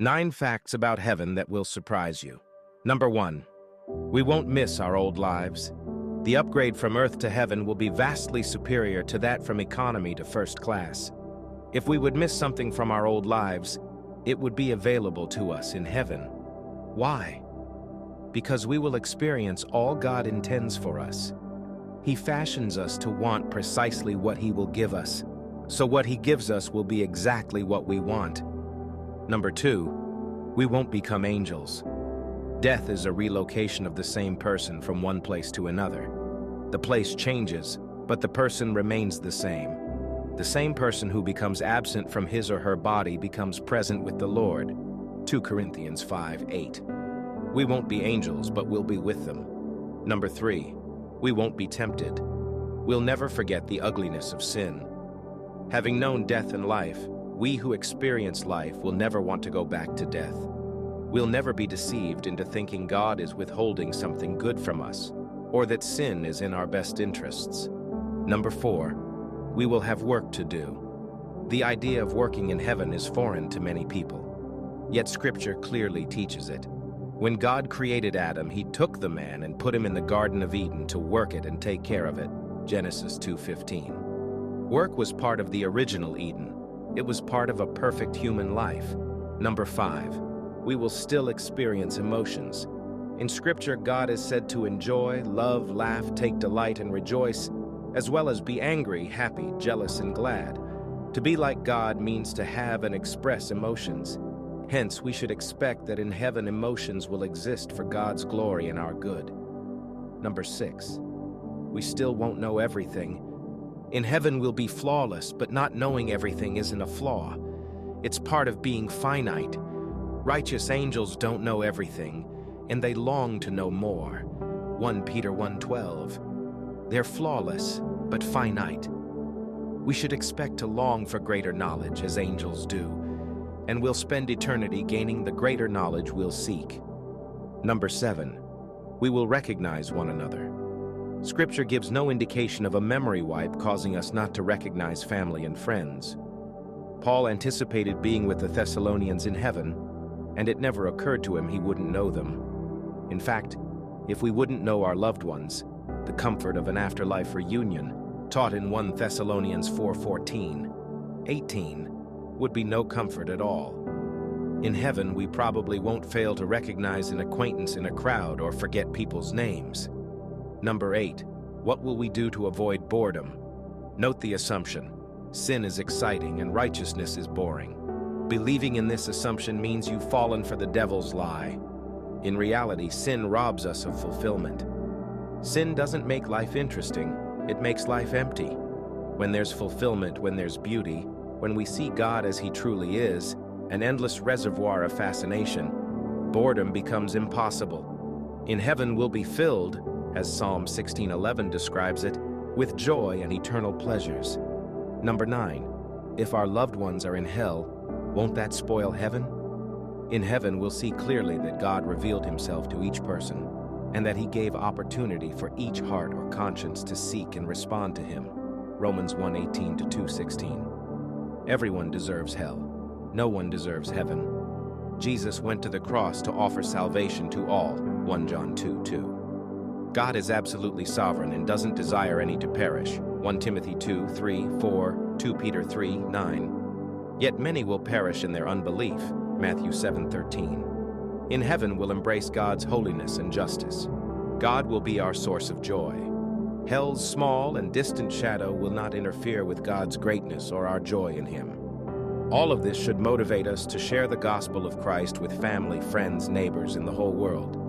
9 facts about heaven that will surprise you. Number 1. We won't miss our old lives. The upgrade from earth to heaven will be vastly superior to that from economy to first class. If we would miss something from our old lives, it would be available to us in heaven. Why? Because we will experience all God intends for us. He fashions us to want precisely what He will give us, so what He gives us will be exactly what we want. Number 2, we won't become angels. Death is a relocation of the same person from one place to another. The place changes, but the person remains the same. The same person who becomes absent from his or her body becomes present with the Lord. 2 Corinthians 5:8. We won't be angels, but we'll be with them. Number 3, we won't be tempted. We'll never forget the ugliness of sin. Having known death and life, we who experience life will never want to go back to death. We'll never be deceived into thinking God is withholding something good from us, or that sin is in our best interests. Number 4, we will have work to do. The idea of working in heaven is foreign to many people, yet Scripture clearly teaches it. When God created Adam, He took the man and put him in the Garden of Eden to work it and take care of it. Genesis 2:15. Work was part of the original Eden. It was part of a perfect human life. Number 5, we will still experience emotions. In Scripture, God is said to enjoy, love, laugh, take delight, and rejoice, as well as be angry, happy, jealous, and glad. To be like God means to have and express emotions. Hence, we should expect that in heaven emotions will exist for God's glory and our good. Number 6, we still won't know everything. In heaven we'll be flawless, but not knowing everything isn't a flaw. It's part of being finite. Righteous angels don't know everything, and they long to know more. 1 Peter 1:12. They're flawless, but finite. We should expect to long for greater knowledge, as angels do, and we'll spend eternity gaining the greater knowledge we'll seek. Number 7, we will recognize one another. Scripture gives no indication of a memory wipe causing us not to recognize family and friends. Paul anticipated being with the Thessalonians in heaven, and it never occurred to him he wouldn't know them. In fact, if we wouldn't know our loved ones, the comfort of an afterlife reunion, taught in 1 Thessalonians 4:14-18, would be no comfort at all. In heaven, we probably won't fail to recognize an acquaintance in a crowd or forget people's names. Number 8, what will we do to avoid boredom? Note the assumption. Sin is exciting and righteousness is boring. Believing in this assumption means you've fallen for the devil's lie. In reality, sin robs us of fulfillment. Sin doesn't make life interesting, it makes life empty. When there's fulfillment, when there's beauty, when we see God as He truly is, an endless reservoir of fascination, boredom becomes impossible. In heaven we'll be filled, as Psalm 16:11 describes it, with joy and eternal pleasures. Number 9, if our loved ones are in hell, won't that spoil heaven? In heaven we'll see clearly that God revealed Himself to each person, and that He gave opportunity for each heart or conscience to seek and respond to Him. Romans 1:18-2:16. Everyone deserves hell. No one deserves heaven. Jesus went to the cross to offer salvation to all. 1 John 2:2. God is absolutely sovereign and doesn't desire any to perish. 1 Timothy 2:3-4, 2 Peter 3:9. Yet many will perish in their unbelief. Matthew 7:13. In heaven we'll embrace God's holiness and justice. God will be our source of joy. Hell's small and distant shadow will not interfere with God's greatness or our joy in Him. All of this should motivate us to share the gospel of Christ with family, friends, neighbors in the whole world.